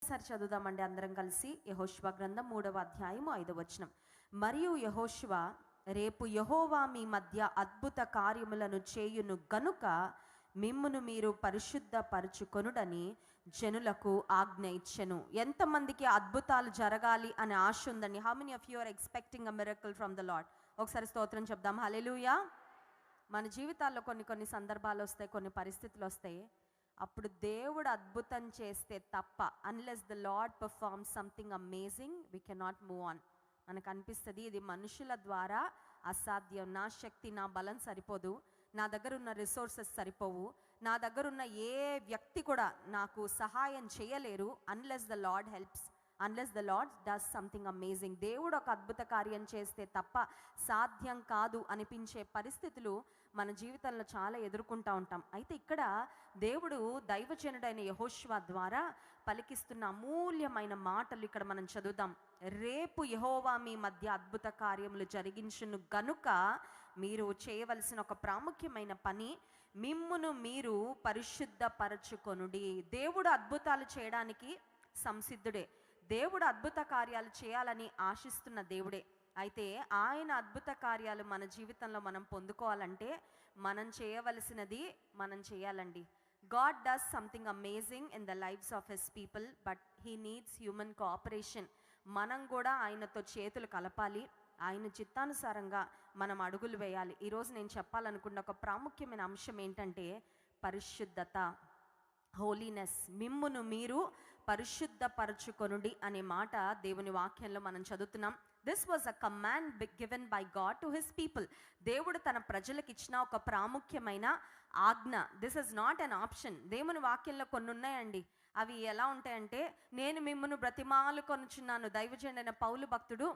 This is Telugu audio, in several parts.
ఒకసారి చదువుదామండి అందరం కలిసి. యెహోషువ గ్రంథం 3వ అధ్యాయము 5వ వచనం. మరియు యెహోషువ, రేపు యెహోవా మీ మధ్య అద్భుత కార్యములను చేయును గనుక మిమ్మును మీరు పరిశుద్ధ పరచుకొనుడని జనులకు ఆజ్ఞ ఇచ్చెను. ఎంతమందికి అద్భుతాలు జరగాలి అనే ఆశ ఉందండి? How many of you are expecting a miracle from the lord? ఒకసారి స్తోత్రం చెప్దాం. హల్లెలూయా. మన జీవితాల్లో కొన్ని సందర్భాలు వస్తాయి, కొన్ని పరిస్థితులు వస్తాయి. అప్పుడు దేవుడు అద్భుతం చేస్తే తప్ప, unless the lord perform something amazing, we cannot move on. మనకు అనిపిస్తుంది ఇది మనుషుల ద్వారా అసాధ్యం, నా శక్తి నా బలం సరిపోదు, నా దగ్గర ఉన్న రిసోర్సెస్ సరిపోవు, నా దగ్గర ఉన్న ఏ వ్యక్తి కూడా నాకు సహాయం చేయలేరు. Unless the lord helps, unless the lord does something amazing. దేవుడు ఒక అద్భుత కార్యం చేస్తే తప్ప సాధ్యం కాదు అనిపించే పరిస్థితులు మన జీవితంలో చాలా ఎదుర్కొంటూ ఉంటాం. అయితే ఇక్కడ దేవుడు దైవజనుడైన యెహోషువ ద్వారా పలికిస్తున్న అమూల్యమైన మాటలు ఇక్కడ మనం చదువుదాం. రేపు యెహోవా మీ మధ్య అద్భుత కార్యములు జరిగించును గనుక మీరు చేయవలసిన ఒక ప్రాముఖ్యమైన పని, మిమ్మును మీరు పరిశుద్ధపరచుకొనుడి. దేవుడు అద్భుతాలు చేయడానికి సంసిద్ధుడే. దేవుడు అద్భుత కార్యాలు చేయాలని ఆశిస్తున్న దేవుడే. అయితే ఆయన అద్భుత కార్యాలు మన జీవితంలో మనం పొందుకోవాలంటే మనం చేయవలసినది మనం చేయాలండి. God does something amazing in the lives of his people, but he needs human cooperation. మనం కూడా ఆయనతో చేతులు కలపాలి, ఆయన చిత్తానుసారంగా మనం అడుగులు వేయాలి. ఈరోజు నేను చెప్పాలనుకున్న ఒక ప్రాముఖ్యమైన అంశం ఏంటంటే పరిశుద్ధత, హోలీనెస్. మిమ్మును మీరు పరిశుద్ధపరచుకొనుడి అనే మాట దేవుని వాక్యంలో మనం చదువుతున్నాం. This was a command given by God to his people. దేవుడు తన ప్రజలకు ఇచ్చిన ఒక ప్రాముఖ్యమైన ఆజ్ఞ. This is not an option. దేవుని వాక్యంలో కొన్ని ఉన్నాయండి, అవి ఎలా ఉంటాయంటే, నేను మిమ్మును బ్రతిమాలు కొనుచున్నాను. దైవజనుడైన పౌలు భక్తుడు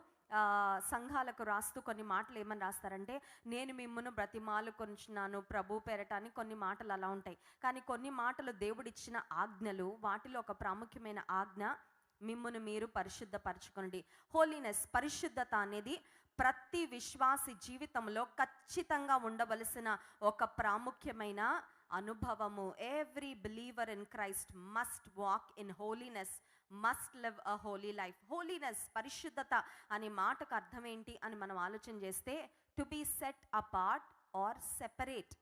సంఘాలకు రాస్తూ కొన్ని మాటలు ఏమని రాస్తారంటే, నేను మిమ్మును బ్రతిమాలు కొనుచున్నాను ప్రభు పేరట అని కొన్ని మాటలు అలా ఉంటాయి. కానీ కొన్ని మాటలు దేవుడిచ్చిన ఆజ్ఞలు, వాటిలో ఒక ప్రాముఖ్యమైన ఆజ్ఞ మిమ్మును మీరు పరిశుద్ధపరచుకోండి. హోలీనెస్, పరిశుద్ధత అనేది ప్రతి విశ్వాసి జీవితంలో ఖచ్చితంగా ఉండవలసిన ఒక ప్రాముఖ్యమైన అనుభవము. Every believer in Christ must walk in holiness, must live a holy life. Holiness, పరిశుద్ధత అనే మాటకు అర్థం ఏంటి అని మనం ఆలోచన చేస్తే, to be set apart or separate,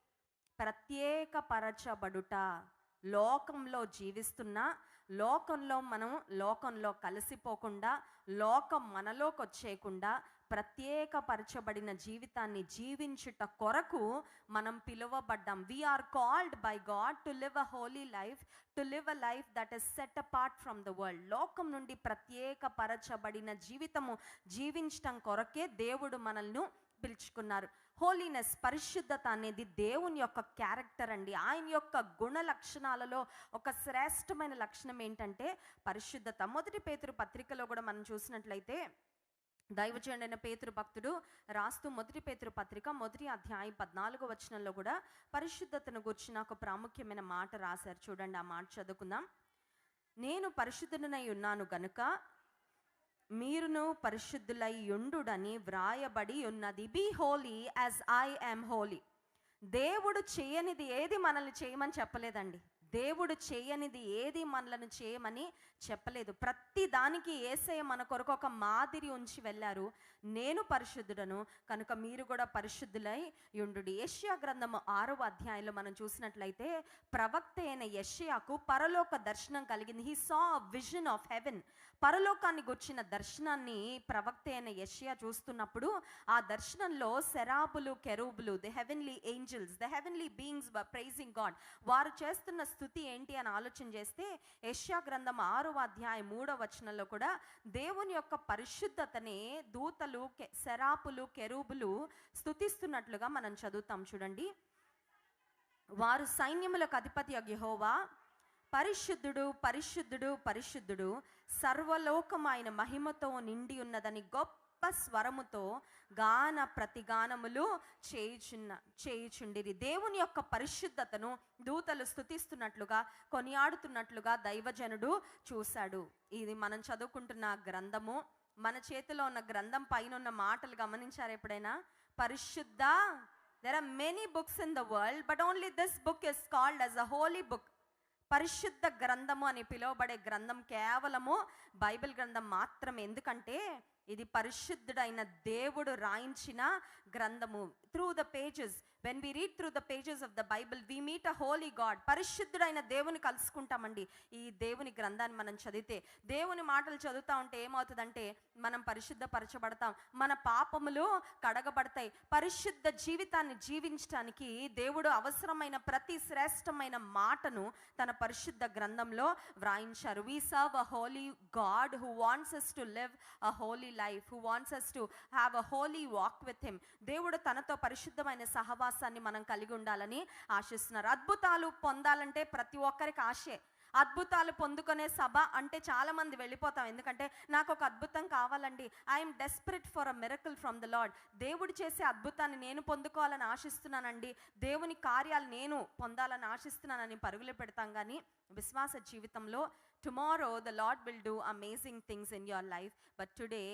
ప్రత్యేకపరచబడుట. లోకంలో జీవిస్తున్నా, లోకంలో కలిసిపోకుండా, లోకం మనలోకి వచ్చేయకుండా ప్రత్యేకపరచబడిన జీవితాన్ని జీవించుట కొరకు మనం పిలువబడ్డాం. We are called by God to live a holy life, to live a life that is set apart from the world. లోకం నుండి ప్రత్యేకపరచబడిన జీవితము జీవించటం కొరకే దేవుడు మనల్ని పిలుచుకున్నారు. హోలీనెస్, పరిశుద్ధత అనేది దేవుని యొక్క క్యారెక్టర్ అండి. ఆయన యొక్క గుణ లక్షణాలలో ఒక శ్రేష్టమైన లక్షణం ఏంటంటే పరిశుద్ధత. మొదటి పేతురు పత్రికలో కూడా మనం చూసినట్లయితే, దైవజనుడైన పేతురు భక్తుడు రాస్తూ మొదటి పేతురు పత్రిక 1వ అధ్యాయం 14వ వచనంలో కూడా పరిశుద్ధతను గురించిన ఒక ప్రాముఖ్యమైన మాట రాశారు. చూడండి, ఆ మాట చదువుకుందాం. నేను పరిశుద్ధుడనై ఉన్నాను గనుక మీరును పరిశుద్ధులై యుండుడని వ్రాయబడి ఉన్నది. Be holy as I am holy. దేవుడు చేయనిది ఏది మనల్ని చేయమని చెప్పలేదండి. దేవుడు చేయనిది ఏది మనలను చేయమని చెప్పలేదు. ప్రతి దానికి యేసయ్య మన కొరకు ఒక మాదిరి ఉంచి వెళ్ళారు. నేను పరిశుద్ధుడను కనుక మీరు కూడా పరిశుద్ధులై యుండుడి. యెషయా గ్రంథము 6వ అధ్యాయంలో మనం చూసినట్లయితే, ప్రవక్త అయిన యెషయాకు పరలోక దర్శనం కలిగింది. He saw a vision of heaven. పరలోకాన్ని గుర్చిన దర్శనాన్ని ప్రవక్త అయిన యెషయా చూస్తున్నప్పుడు, ఆ దర్శనంలో సెరాబులు, కెరూబులు, the heavenly angels, the heavenly beings were praising God. వారు చేస్తున్న స్తుతి ఏంటి అని ఆలోచన చేస్తే, యెషయా గ్రంథం 6వ అధ్యాయం 3వ వచనంలో కూడా దేవుని యొక్క పరిశుద్ధతని దూతలు, సెరాపులు, కెరూబులు స్తుతిస్తున్నట్లుగా మనం చదువుతాం. చూడండి, వారు సైన్యములకు అధిపతి యెహోవా పరిశుద్ధుడు, పరిశుద్ధుడు, పరిశుద్ధుడు, సర్వలోకం ఆయన మహిమతో నిండి ఉన్నదని గొప్ప స్వరముతో గాన ప్రతిగానములు చేయుచుండిరి. దేవుని యొక్క పరిశుద్ధతను దూతలు స్తుతిస్తున్నట్లుగా, కొనియాడుతున్నట్లుగా దైవజనుడు చూశాడు. ఇది మనం చదువుకుంటున్న గ్రంథము, మన చేతిలో ఉన్న గ్రంథం పైన ఉన్న మాటలు గమనించారు ఎప్పుడైనా? పరిశుద్ధ. There are many books in the world, but only this book is called as a holy book. పరిశుద్ధ గ్రంథము అని పిలువబడే గ్రంథం కేవలము బైబిల్ గ్రంథం మాత్రమే. ఎందుకంటే ఇది పరిశుద్ధుడైన దేవుడు రాయించిన గ్రంథము. Through the pages, when we read through the pages of the Bible we meet a holy God. పరిశుద్ధుడైన దేవుని కలుసుకుంటామండి ఈ దేవుని గ్రంథాన్ని మనం చదివితే. దేవుని మాటలు చదువుతూ ఉంటే ఏమవుతుందంటే మనం పరిశుద్ధపరచబడతాం, మన పాపములు కడగబడతాయి. పరిశుద్ధ జీవితాన్ని జీవించడానికి దేవుడు అవసరమైన ప్రతి శ్రేష్టమైన మాటను తన పరిశుద్ధ గ్రంథంలో వ్రాయించారు. We serve a holy God who wants us to live a holy life, who wants us to have a holy walk with him. దేవుడు తనతో పరిశుద్ధమైన సహవాసాన్ని మనం కలిగి ఉండాలని ఆశిస్తున్నారు. అద్భుతాలు పొందాలంటే ప్రతి ఒక్కరికి ఆశే. అద్భుతాలు పొందుకునే సభ అంటే చాలా మంది వెళ్ళిపోతాం. ఎందుకంటే నాకు ఒక అద్భుతం కావాలండి, I'm desperate for a miracle from the lord. దేవుడు చేసే అద్భుతాన్ని నేను పొందుకోవాలని ఆశిస్తున్నానండి, దేవుని కార్యాలు నేను పొందాలని ఆశిస్తున్నానని పరుగులు పెడతాం. కానీ విశ్వాస జీవితంలో tomorrow the Lord will do amazing things in your life, but today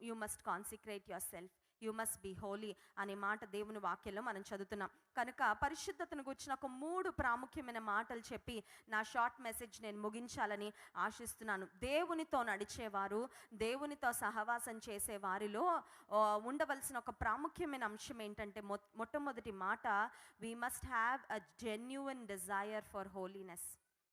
you must consecrate yourself, you must be holy అనే మాట దేవుని వాక్యంలో మనం చదువుతున్నాం. కనుక పరిశుద్ధతను గురించిన ఒక 3 ప్రాముఖ్యమైన మాటలు చెప్పి నా షార్ట్ మెసేజ్ నేను ముగించాలని ఆశిస్తున్నాను. దేవునితో నడిచేవారు, దేవునితో సహవాసం చేసే వారిలో ఉండవలసిన ఒక ప్రాముఖ్యమైన అంశం ఏంటంటే మొట్టమొదటి మాట, we must have a genuine desire for holiness.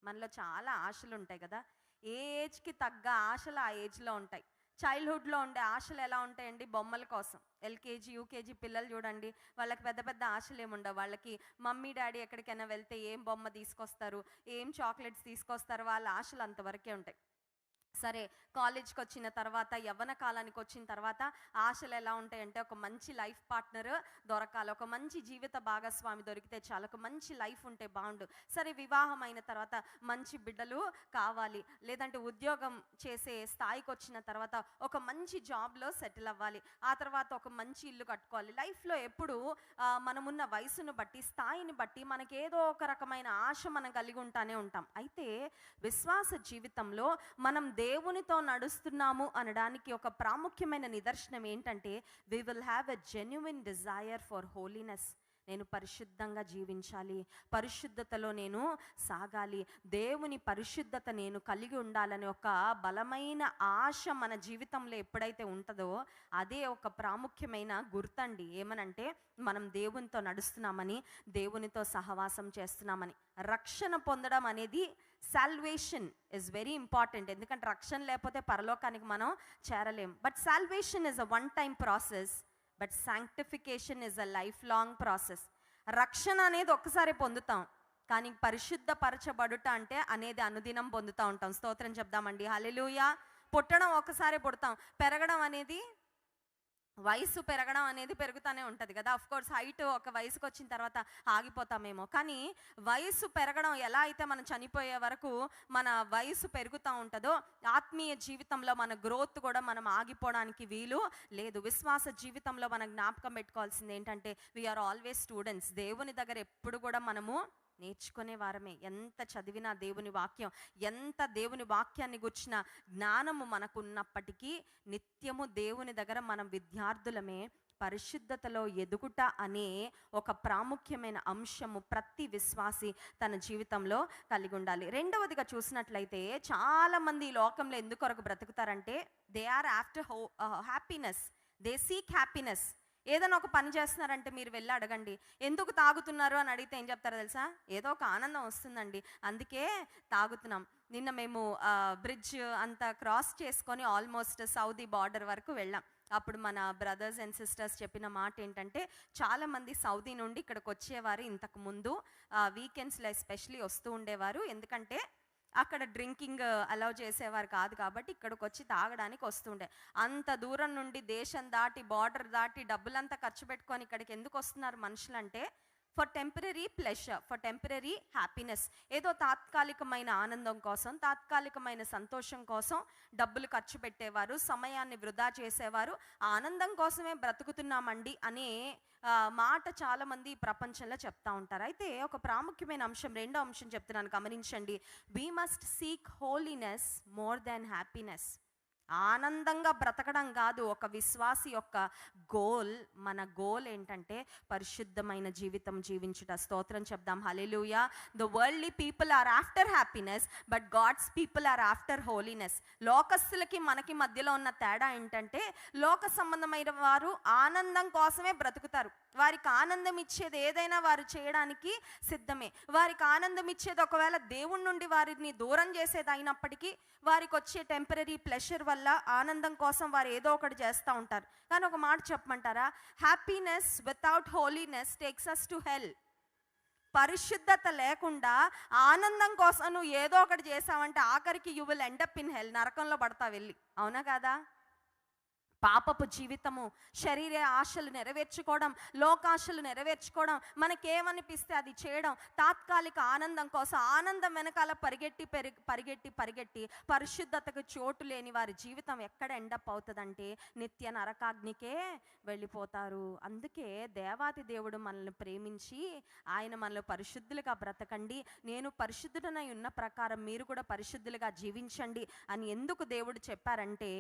మనలో చాలా ఆశలు ఉంటాయి కదా, ఏ ఏజ్కి తగ్గ ఆశలు ఆ ఏజ్లో ఉంటాయి. చైల్డ్హుడ్లో ఉండే ఆశలు ఎలా ఉంటాయండి? బొమ్మల కోసం. ఎల్కేజీ యూకేజీ పిల్లలు చూడండి, వాళ్ళకి పెద్ద పెద్ద ఆశలు ఏముండవు. వాళ్ళకి మమ్మీ డాడీ ఎక్కడికైనా వెళ్తే ఏం బొమ్మ తీసుకొస్తారు, ఏం చాక్లెట్స్ తీసుకొస్తారు, వాళ్ళ ఆశలు అంతవరకే ఉంటాయి. సరే, కాలేజ్కి వచ్చిన తర్వాత, యవ్వన కాలానికి వచ్చిన తర్వాత ఆశలు ఎలా ఉంటాయంటే ఒక మంచి లైఫ్ పార్ట్నర్ దొరకాలి, ఒక మంచి జీవిత భాగస్వామి దొరికితే చాలు, ఒక మంచి లైఫ్ ఉంటే బాగుండు. సరే, వివాహం అయిన తర్వాత మంచి బిడ్డలు కావాలి, లేదంటే ఉద్యోగం చేసే స్థాయికి వచ్చిన తర్వాత ఒక మంచి జాబ్లో సెటిల్ అవ్వాలి, ఆ తర్వాత ఒక మంచి ఇల్లు కట్టుకోవాలి. లైఫ్లో ఎప్పుడు మనమున్న వయసును బట్టి, స్థాయిని బట్టి మనకి ఏదో ఒక రకమైన ఆశ మనం కలిగి ఉంటానే ఉంటాం. అయితే విశ్వాస జీవితంలో మనం దేవునితో నడుస్తున్నాము అనడానికి ఒక ప్రాముఖ్యమైన నిదర్శనం ఏంటంటే, we will have a genuine desire for holiness. నేను పరిశుద్ధంగా జీవించాలి, పరిశుద్ధతలో నేను సాగాలి, దేవుని పరిశుద్ధత నేను కలిగి ఉండాలని ఒక బలమైన ఆశ మన జీవితంలో ఎప్పుడైతే ఉంటుందో అదే ఒక ప్రాముఖ్యమైన గుర్తండి. ఏమనంటే మనం దేవునితో నడుస్తున్నామని, దేవునితో సహవాసం చేస్తున్నామని. రక్షణ పొందడం అనేది, సాల్వేషన్ ఇస్ వెరీ ఇంపార్టెంట్. ఎందుకంటే రక్షణ లేకపోతే పరలోకానికి మనం చేరలేం. But salvation is a one time process, but sanctification is a life long process. రక్షణ అనేది ఒక్కసారి పొందుతాం, కానీ పరిశుద్ధపరచబడుట అంటే అనేది అనుదినం పొందుతూ ఉంటాం. స్తోత్రం చెప్దామండి, హల్లెలూయా. పుట్టడం ఒకసారి పుడతాం, పెరగడం అనేది, వయసు పెరగడం అనేది పెరుగుతూనే ఉంటుంది కదా. అఫ్ కోర్స్ హైట్ ఒక వయసుకు వచ్చిన తర్వాత ఆగిపోతామేమో, కానీ వయసు పెరగడం ఎలా అయితే మనం చనిపోయే వరకు మన వయసు పెరుగుతూ ఉంటుందో, ఆత్మీయ జీవితంలో మన గ్రోత్ కూడా మనం ఆగిపోవడానికి వీలు లేదు. విశ్వాస జీవితంలో మనం జ్ఞాపకం పెట్టుకోవాల్సింది ఏంటంటే, వీఆర్ ఆల్వేస్ స్టూడెంట్స్. దేవుని దగ్గర ఎప్పుడు కూడా మనము నేర్చుకునే వారమే. ఎంత చదివినా దేవుని వాక్యం, ఎంత దేవుని వాక్యాన్ని గుర్చిన జ్ఞానము మనకు ఉన్నప్పటికీ నిత్యము దేవుని దగ్గర మనం విద్యార్థులమే. పరిశుద్ధతలో ఎదుగుట అనే ఒక ప్రాముఖ్యమైన అంశము ప్రతి విశ్వాసి తన జీవితంలో కలిగి ఉండాలి. రెండవదిగా చూసినట్లయితే, చాలామంది ఈ లోకంలో ఎందుకొరకు బ్రతుకుతారంటే, they are after happiness, they seek happiness. ఏదైనా ఒక పని చేస్తున్నారంటే మీరు వెళ్ళి అడగండి, ఎందుకు తాగుతున్నారు అని అడిగితే ఏం చెప్తారో తెలుసా? ఏదో ఒక ఆనందం వస్తుందండి, అందుకే తాగుతున్నాం. నిన్న మేము బ్రిడ్జ్ అంతా క్రాస్ చేసుకొని ఆల్మోస్ట్ సౌదీ బార్డర్ వరకు వెళ్ళాం. అప్పుడు మన బ్రదర్స్ అండ్ సిస్టర్స్ చెప్పిన మాట ఏంటంటే, చాలామంది సౌదీ నుండి ఇక్కడికి వచ్చేవారు. ఇంతకుముందు వీకెండ్స్లో ఎస్పెషలీ వస్తూ ఉండేవారు, ఎందుకంటే అక్కడ డ్రింకింగ్ అలౌ చేసేవారు కాదు కాబట్టి ఇక్కడికి వచ్చి తాగడానికి వస్తుండే. అంత దూరం నుండి దేశం దాటి, బార్డర్ దాటి డబ్బులంతా ఖర్చు పెట్టుకొని ఇక్కడికి ఎందుకు వస్తున్నారు మనుషులంటే, for temporary pleasure, for temporary happiness. ఏదో తాత్కాలికమైన ఆనందం కోసం, తాత్కాలికమైన సంతోషం కోసం డబ్బులు ఖర్చు పెట్టేవారు, సమయాన్ని వృధా చేసేవారు. ఆనందం కోసమే బ్రతుకుతున్నామండి అనే మాట చాలామంది ప్రపంచంలో చెప్తా ఉంటారు. అయితే ఒక ప్రాముఖ్యమైన అంశం, రెండో అంశం చెప్తున్నాను, గమనించండి. We must seek holiness more than happiness. ఆనందంగా బ్రతకడం కాదు ఒక విశ్వాసి యొక్క గోల్. మన గోల్ ఏంటంటే పరిశుద్ధమైన జీవితం జీవించుట. స్తోత్రం చెప్దాం. హల్లెలూయా. The worldly people are after happiness, but God's people are after holiness. లోకస్తులకి మనకి మధ్యలో ఉన్న తేడా ఏంటంటే లోక సంబంధమైన వారు ఆనందం కోసమే బ్రతుకుతారు. వారికి ఆనందం ఇచ్చేది ఏదైనా వారు చేయడానికి సిద్ధమే. వారికి ఆనందం ఇచ్చేది ఒకవేళ దేవుడి నుండి వారిని దూరం చేసేది అయినప్పటికీ వారికి వచ్చే టెంపరీ ప్లెషర్ వల్ల ఆనందం కోసం వారు ఏదో ఒకటి చేస్తూ ఉంటారు. కానీ ఒక మాట చెప్పమంటారా? Happiness without holiness takes us to hell. పరిశుద్ధత లేకుండా ఆనందం కోసం నువ్వు ఏదో ఒకటి చేసావంటే ఆఖరికి you will end up in hell. నరకంలో పడతా వెళ్ళి. అవునా కాదా? పాపపు జీవితము, శరీర ఆశలు నెరవేర్చుకోవడం, లోకాశలు నెరవేర్చుకోవడం, మనకేమనిపిస్తే అది చేయడం, తాత్కాలిక ఆనందం కోసం ఆనందం వెనకాల పరిగెట్టి పరిశుద్ధతకు చోటు లేని వారి జీవితం ఎక్కడ ఎండప్ అవుతుందంటే నిత్య నరకాగ్నికే వెళ్ళిపోతారు. అందుకే దేవాతి దేవుడు మనల్ని ప్రేమించి ఆయన మనల్ని పరిశుద్ధులుగా బ్రతకండి, నేను పరిశుద్ధుడనై ఉన్న ప్రకారం మీరు కూడా పరిశుద్ధులుగా జీవించండి అని ఎందుకు దేవుడు చెప్పారంటే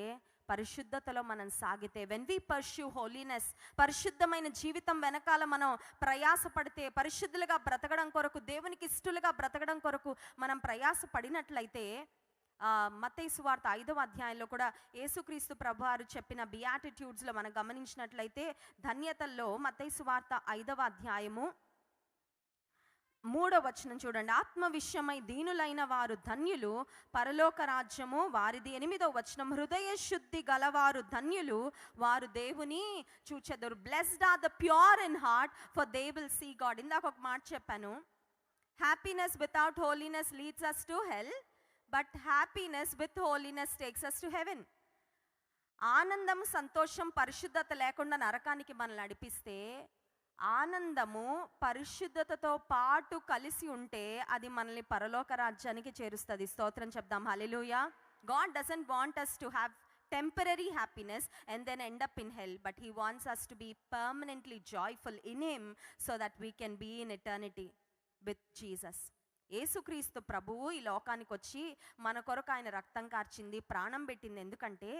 పరిశుద్ధతలో మనం సాగితే, వెన్ వి పర్స్యూ హోలీనెస్, పరిశుద్ధమైన జీవితం వెనకాల మనం ప్రయాసపడితే, పరిశుద్ధులుగా బ్రతకడం కొరకు, దేవునికి ఇష్టలుగా బ్రతకడం కొరకు మనం ప్రయాసపడినట్లయితే, మత్తయి సువార్త 5వ అధ్యాయంలో కూడా యేసుక్రీస్తు ప్రభువారు చెప్పిన బియాటిట్యూడ్స్లో మనం గమనించినట్లయితే ధన్యతల్లో మత్తయి సువార్త 5వ అధ్యాయము 3వ వచనం చూడండి. ఆత్మ విషయమై దీనులైన వారు ధన్యులు, పరలోక రాజ్యము వారిది. 8వ వచనం, హృదయ శుద్ధి గలవారు ధన్యులు, వారు దేవుని చూచెదరు. Blessed are the pure in heart, for they will see God. ఇందాక ఒక మాట చెప్పాను, happiness without holiness leads us to hell, but happiness with holiness takes us to heaven. ఆనందం, సంతోషం పరిశుద్ధత లేకుండా నరకానికి మనల్ని నడిపిస్తే, ఆనందము పరిశుద్ధతతో పాటు కలిసి ఉంటే అది మనల్ని పరలోక రాజ్యానికి చేరుస్తుంది. స్తోత్రం చెప్దాం. హల్లెలూయా. God doesn't want us to have temporary happiness and then end up in hell, but he wants us to be permanently joyful in him so that we can be in eternity with Jesus. యేసుక్రీస్తు ప్రభువు ఈ లోకానికి వచ్చి మన కొరకు ఆయన రక్తం కార్చింది, ప్రాణం పెట్టింది. ఎందుకంటే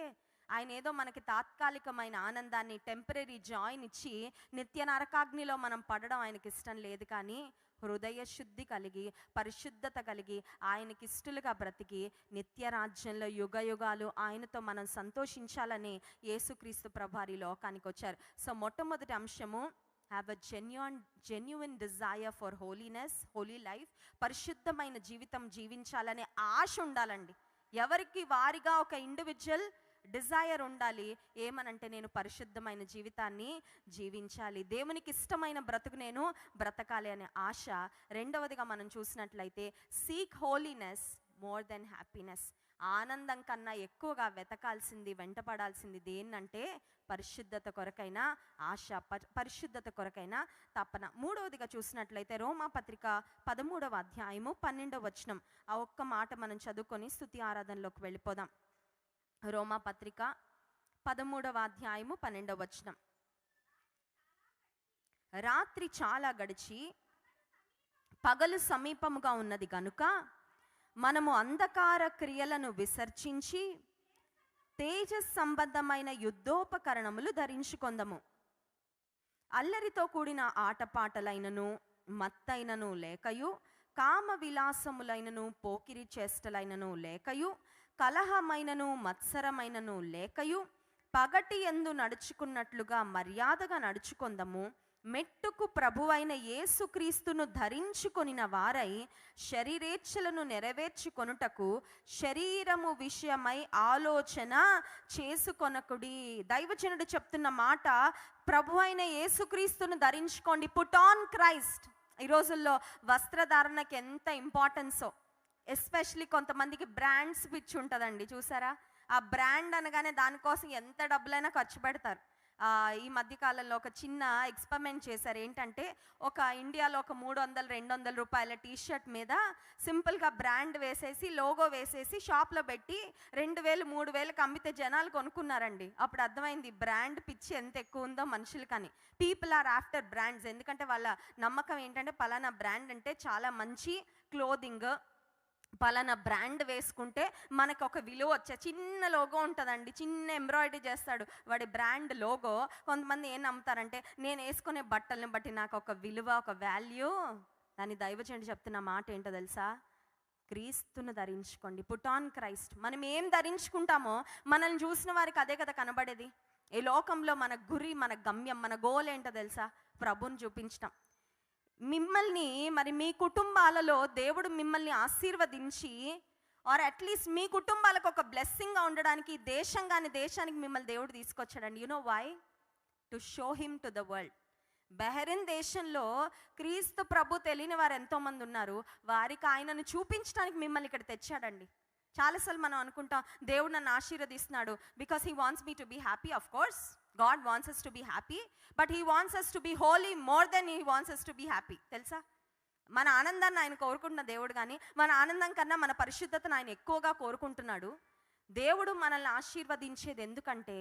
ఆయన ఏదో మనకి తాత్కాలికమైన ఆనందాన్ని, టెంపరీ జాయ్ని ఇచ్చి నిత్య నరకాగ్నిలో మనం పడడం ఆయనకి ఇష్టం లేదు. కానీ హృదయ శుద్ధి కలిగి, పరిశుద్ధత కలిగి, ఆయనకి ఇష్టలుగా బ్రతికి నిత్య రాజ్యంలో యుగ యుగాలు ఆయనతో మనం సంతోషించాలని యేసుక్రీస్తు ప్రభువారు ఈ లోకానికి వచ్చారు. సో మొట్టమొదటి అంశము, have a genuine desire for holiness, Holi life. పరిశుద్ధమైన జీవితం జీవించాలనే ఆశ ఉండాలండి. ఎవరికి వారిగా ఒక ఇండివిజువల్ డిజైర్ ఉండాలి. ఏమనంటే నేను పరిశుద్ధమైన జీవితాన్ని జీవించాలి, దేవునికి ఇష్టమైన బ్రతుకు నేను బ్రతకాలి అనే ఆశ. రెండవదిగా మనం చూసినట్లయితే seek holiness more than happiness. ఆనందం కన్నా ఎక్కువగా వెతకాల్సింది, వెంటపడాల్సింది దేన్నంటే పరిశుద్ధత కొరకైన ఆశ, పరిశుద్ధత కొరకైన తపన. మూడవదిగా చూసినట్లయితే రోమా పత్రిక 13వ అధ్యాయము 12వ వచనం. ఆ ఒక్క మాట మనం చదువుకొని స్తుతి ఆరాధనలోకి వెళ్ళిపోదాం. రోమా పత్రిక 13వ అధ్యాయము 12వ వచనం. రాత్రి చాలా గడిచి పగలు సమీపముగా ఉన్నది గనుక మనము అంధకార క్రియలను విసర్జించి తేజస్ సంబంధమైన యుద్ధోపకరణములు ధరించుకొందము. అల్లరితో కూడిన ఆటపాటలైనను, మత్తైనను లేకయు, కామ విలాసములైనను, పోకిరి చేష్టలైనను లేకయు, కలహమైనను మత్సరమైనను లేకయు, పగటి యందు నడుచుకున్నట్లుగా మర్యాదగా నడుచుకొందము. మెట్టుకు ప్రభువైన యేసుక్రీస్తును ధరించుకొనిన వారై శరీరేచ్ఛలను నెరవేర్చుకొనుటకు శరీరము విషయమై ఆలోచన చేసుకొనకుడి. దైవజనుడు చెప్తున్న మాట, ప్రభువైన యేసుక్రీస్తును ధరించుకోండి. Put on Christ. ఈ రోజుల్లో వస్త్రధారణకి ఎంత ఇంపార్టెన్సో, ఎస్పెషలీ కొంతమందికి బ్రాండ్స్ పిచ్చి ఉంటుందండి. చూసారా, ఆ బ్రాండ్ అనగానే దానికోసం ఎంత డబ్బులైనా ఖర్చు పెడతారు. ఈ మధ్యకాలంలో ఒక చిన్న ఎక్స్పెరిమెంట్ చేశారు. ఏంటంటే ఒక ఇండియాలో ఒక 300-200 రూపాయల టీషర్ట్ మీద సింపుల్గా బ్రాండ్ వేసేసి, లోగో వేసేసి షాప్లో పెట్టి 2000-3000కి అమ్మితే జనాలు కొనుక్కున్నారండి. అప్పుడు అర్థమైంది బ్రాండ్ పిచ్చి ఎంత ఎక్కువ ఉందో మనుషులకని. People are after brands. ఎందుకంటే వాళ్ళ నమ్మకం ఏంటంటే పలానా బ్రాండ్ అంటే చాలా మంచి క్లోదింగ్, పలానా బ్రాండ్ వేసుకుంటే మనకు ఒక విలువ వచ్చే చిన్న లోగో ఉంటుందండి, చిన్న ఎంబ్రాయిడరీ చేస్తాడు వాడి బ్రాండ్ లోగో. కొంతమంది ఏం నమ్ముతారంటే నేను వేసుకునే బట్టల్ని బట్టి నాకు ఒక విలువ, ఒక వాల్యూ. దాన్ని దైవజనుడు చెప్తున్న మాట ఏంటో తెలుసా? క్రీస్తును ధరించుకోండి. Put on Christ. మనం ఏం ధరించుకుంటామో మనల్ని చూసిన వారికి అదే కదా కనబడేది. ఈ లోకంలో మన గురి, మన గమ్యం, మన గోల్ ఏంటో తెలుసా? ప్రభుని చూపించటం. మిమ్మల్ని మరి మీ కుటుంబాలలో దేవుడు మిమ్మల్ని ఆశీర్వదించి, ఆర్ అట్లీస్ట్ మీ కుటుంబాలకు ఒక బ్లెస్సింగ్గా ఉండడానికి దేశానికి మిమ్మల్ని దేవుడు తీసుకొచ్చాడండి. You know why? To show him to the world. Bahrain దేశంలో క్రీస్తు ప్రభు తెలియని వారు ఎంతోమంది ఉన్నారు. వారికి ఆయనను చూపించడానికి మిమ్మల్ని ఇక్కడ తెచ్చాడండి. చాలాసార్లు మనం అనుకుంటాం దేవుడు నన్ను ఆశీర్వదిస్తున్నాడు because he wants me to be happy. Of course God wants us to be happy, but he wants us to be holy more than he wants us to be happy. తెలుసా? మన ఆనందాన్ని ఆయన కోరుకుంటున్న దేవుడు, కానీ మన ఆనందం కన్నా మన పరిశుద్ధతను ఆయన ఎక్కువగా కోరుకుంటున్నాడు. దేవుడు మనల్ని ఆశీర్వదించేది ఎందుకంటే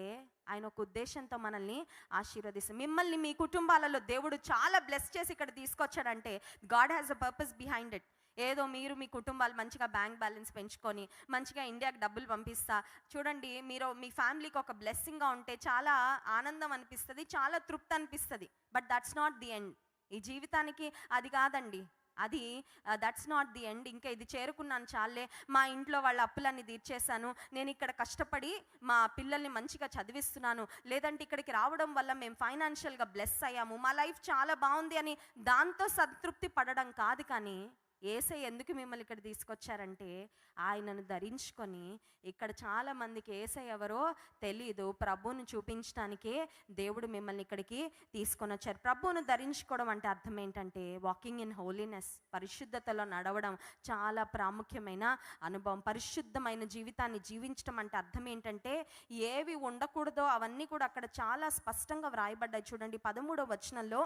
ఆయన ఒక ఉద్దేశంతో మనల్ని ఆశీర్వదిస్తాడు. మిమ్మల్ని మీ కుటుంబాలలో దేవుడు చాలా బ్లెస్ చేసి ఇక్కడ తీసుకొచ్చాడంటే God has a purpose behind it. ఏదో మీరు మీ కుటుంబాలు మంచిగా బ్యాంక్ బ్యాలెన్స్ పెంచుకొని మంచిగా ఇండియాకి డబ్బులు పంపిస్తా చూడండి, మీరు మీ ఫ్యామిలీకి ఒక బ్లెస్సింగ్గా ఉంటే చాలా ఆనందం అనిపిస్తుంది, చాలా తృప్తి అనిపిస్తుంది. But that's not the end. ఈ జీవితానికి అది కాదండి. అది దట్స్ నాట్ ది ఎండ్. ఇంకా ఇది చేరుకున్నాను చాలే, మా ఇంట్లో వాళ్ళ అప్పులన్నీ తీర్చేశాను, నేను ఇక్కడ కష్టపడి మా పిల్లల్ని మంచిగా చదివిస్తున్నాను, లేదంటే ఇక్కడికి రావడం వల్ల మేము ఫైనాన్షియల్గా బ్లెస్ అయ్యాము, మా లైఫ్ చాలా బాగుంది అని దాంతో సంతృప్తి పడడం కాదు. కానీ యేసయ్య ఎందుకు మిమ్మల్ని ఇక్కడ తీసుకొచ్చారంటే ఆయనను ధరించుకొని, ఇక్కడ చాలా మందికి యేసయ్య ఎవరో తెలీదు, ప్రభువును చూపించడానికే దేవుడు మిమ్మల్ని ఇక్కడికి తీసుకొని వచ్చారు. ప్రభువును ధరించుకోవడం అంటే అర్థం ఏంటంటే వాకింగ్ ఇన్ హోలీనెస్, పరిశుద్ధతలో నడవడం చాలా ప్రాముఖ్యమైన అనుభవం. పరిశుద్ధమైన జీవితాన్ని జీవించడం అంటే అర్థం ఏంటంటే ఏవి ఉండకూడదో అవన్నీ కూడా అక్కడ చాలా స్పష్టంగా వ్రాయబడ్డాయి. చూడండి 13వ వచనంలో,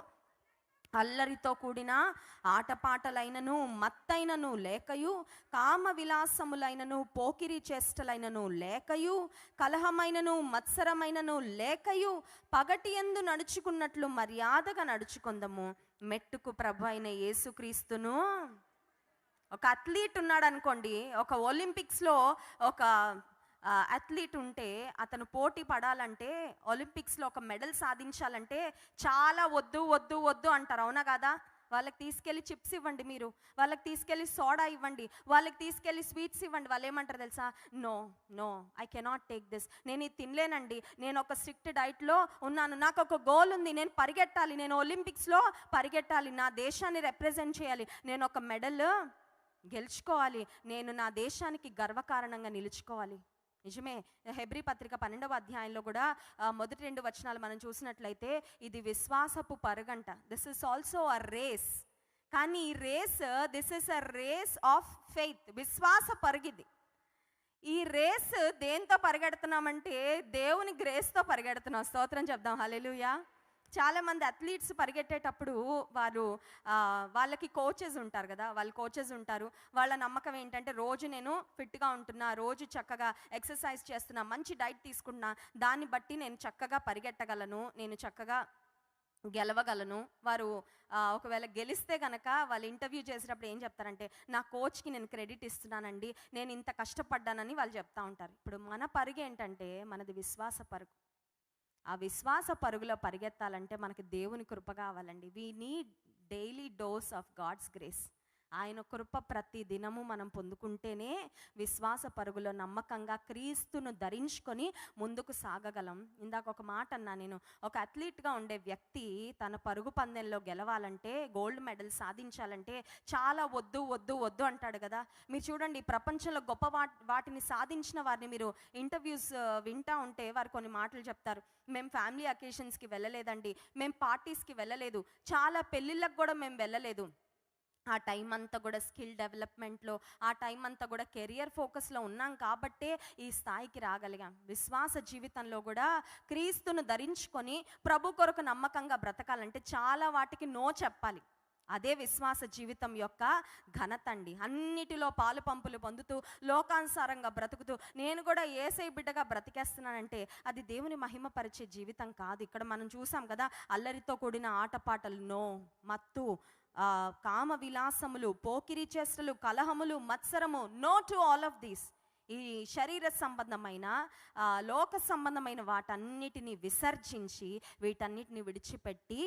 అల్లరితో కూడిన ఆటపాటలైనను మత్తైనను లేకయు, కామ విలాసములైనను పోకిరి చేష్టలైనను లేకయు, కలహమైనను మత్సరమైనను లేకయు, పగటి యందు నడుచుకున్నట్లు మర్యాదగా నడుచుకుందాము. మెట్టుకు ప్రభు అయిన యేసుక్రీస్తును. ఒక అథ్లీట్ ఉన్నాడు అనుకోండి, ఒక ఒలింపిక్స్లో ఒక అథ్లీట్ ఉంటే అతను పోటీ పడాలంటే, ఒలింపిక్స్లో ఒక మెడల్ సాధించాలంటే చాలా వద్దు వద్దు వద్దు అంటారు, అవునా కాదా? వాళ్ళకి తీసుకెళ్ళి చిప్స్ ఇవ్వండి, మీరు వాళ్ళకి తీసుకెళ్ళి సోడా ఇవ్వండి, వాళ్ళకి తీసుకెళ్ళి స్వీట్స్ ఇవ్వండి, వాళ్ళు ఏమంటారు తెలుసా? No no, I cannot take this, నేను ఇది తినలేనండి, నేను ఒక స్ట్రిక్ట్ డైట్లో ఉన్నాను, నాకు ఒక గోల్ ఉంది, నేను పరిగెట్టాలి, నేను ఒలింపిక్స్లో పరిగెట్టాలి, నా దేశాన్ని రిప్రజెంట్ చేయాలి, నేను ఒక మెడల్ గెలుచుకోవాలి, నేను నా దేశానికి గర్వకారణంగా నిలుచుకోవాలి. నిజమే. హెబ్రీ పత్రిక 12వ అధ్యాయంలో కూడా మొదటి 2 వచనాలు మనం చూసినట్లయితే ఇది విశ్వాసపు పరుగంట. This is also a race. కానీ ఈ race, this is a race of faith. విశ్వాస పరుగిది. ఈ రేస్ దేంతో పరిగెడుతున్నామంటే దేవుని గ్రేస్తో పరిగెడుతున్నాం. స్తోత్రం చెప్దాం, హల్లెలూయా. చాలామంది అథ్లీట్స్ పరిగెట్టేటప్పుడు వాళ్ళకి కోచెస్ ఉంటారు కదా, వాళ్ళు కోచెస్ ఉంటారు. వాళ్ళ నమ్మకం ఏంటంటే రోజు నేను ఫిట్గా ఉంటున్నా, రోజు చక్కగా ఎక్సర్సైజ్ చేస్తున్నా, మంచి డైట్ తీసుకుంటున్నా, దాన్ని బట్టి నేను చక్కగా పరిగెట్టగలను, నేను చక్కగా గెలవగలను. వారు ఒకవేళ గెలిస్తే కనుక వాళ్ళు ఇంటర్వ్యూ చేసేటప్పుడు ఏం చెప్తారంటే, నా కోచ్కి నేను క్రెడిట్ ఇస్తున్నానండి, నేను ఇంత కష్టపడ్డానని వాళ్ళు చెప్తా ఉంటారు. ఇప్పుడు మన పరుగు ఏంటంటే మనది విశ్వాస పరుగు. ఆ విశ్వాస పరుగులో పరిగెత్తాలంటే మనకి దేవుని కృప కావాలండి. We need daily dose of God's grace. ఆయన కృప ప్రతి దినము మనం పొందుకుంటేనే విశ్వాస పరుగులో నమ్మకంగా క్రీస్తును ధరించుకొని ముందుకు సాగగలం. ఇందాక ఒక మాట అన్నా నేను, ఒక అథ్లీట్గా ఉండే వ్యక్తి తన పరుగు పందెంలో గెలవాలంటే, గోల్డ్ మెడల్ సాధించాలంటే చాలా వద్దు వద్దు వద్దు అంటాడు కదా. మీరు చూడండి, ప్రపంచంలో గొప్ప వాటిని సాధించిన వారిని మీరు ఇంటర్వ్యూస్ వింటూ ఉంటే వారు కొన్ని మాటలు చెప్తారు. మేము ఫ్యామిలీ అకేషన్స్కి వెళ్ళలేదండి, మేము పార్టీస్కి వెళ్ళలేదు, చాలా పెళ్ళిళ్ళకు కూడా మేము వెళ్ళలేదు, ఆ టైం అంతా కూడా స్కిల్ డెవలప్మెంట్లో, ఆ టైం అంతా కూడా కెరియర్ ఫోకస్లో ఉన్నాం కాబట్టే ఈ స్థాయికి రాగలిగాం. విశ్వాస జీవితంలో కూడా క్రీస్తును ధరించుకొని ప్రభు కొరకు నమ్మకంగా బ్రతకాలంటే చాలా వాటికి నో చెప్పాలి. అదే విశ్వాస జీవితం యొక్క ఘనత అండి. అన్నిటిలో పాలు పంపులు పొందుతూ లోకానుసారంగా బ్రతుకుతూ నేను కూడా యేసయ్య బిడ్డగా బ్రతికేస్తున్నానంటే అది దేవుని మహిమపరిచే జీవితం కాదు. ఇక్కడ మనం చూసాం కదా, అల్లరితో కూడిన ఆటపాటలు నో, మత్తు, కామ విలాసములు, పోకిరి చేష్టలు, కలహములు, మత్సరము, no to all of these. ఈ శరీర సంబంధమైన లోక సంబంధమైన వాటన్నిటిని విసర్జించి వీటన్నిటిని విడిచిపెట్టి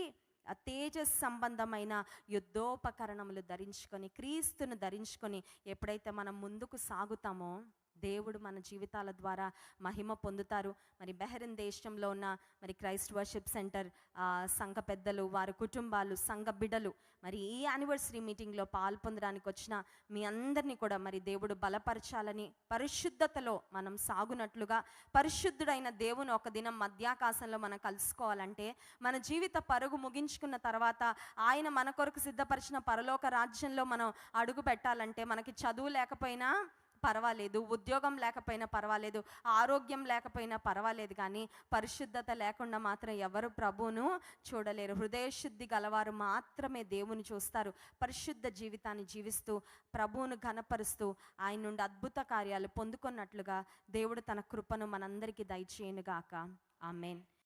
తేజస్ సంబంధమైన యుద్ధోపకరణములు ధరించుకొని, క్రీస్తును ధరించుకొని ఎప్పుడైతే మనం ముందుకు సాగుతామో దేవుడు మన జీవితాల ద్వారా మహిమ పొందుతారు. మరి బెహ్రెన్ దేశంలో ఉన్న మరి క్రైస్ట్ వర్షిప్ సెంటర్ సంఘ పెద్దలు, వారి కుటుంబాలు, సంఘ బిడ్డలు మరి ఈ యానివర్సరీ మీటింగ్లో పాల్పొందడానికి వచ్చిన మీ అందరినీ కూడా మరి దేవుడు బలపరచాలని, పరిశుద్ధతలో మనం సాగునట్లుగా, పరిశుద్ధుడైన దేవుని ఒక దినం మధ్యాకాశంలో మనం కలుసుకోవాలంటే, మన జీవిత పరుగు ముగించుకున్న తర్వాత ఆయన మన కొరకు సిద్ధపరిచిన పరలోక రాజ్యంలో మనం అడుగు పెట్టాలంటే మనకి చదువు లేకపోయినా పర్వాలేదు, ఉద్యోగం లేకపోయినా పర్వాలేదు, ఆరోగ్యం లేకపోయినా పర్వాలేదు, కానీ పరిశుద్ధత లేకుండా మాత్రం ఎవరు ప్రభువును చూడలేరు. హృదయశుద్ధి గలవారు మాత్రమే దేవుని చూస్తారు. పరిశుద్ధ జీవితాన్ని జీవిస్తూ ప్రభువును ఘనపరుస్తూ ఆయన నుండి అద్భుత కార్యాలు పొందుకున్నట్లుగా దేవుడు తన కృపను మనందరికీ దయచేయునుగాక. ఆమేన్.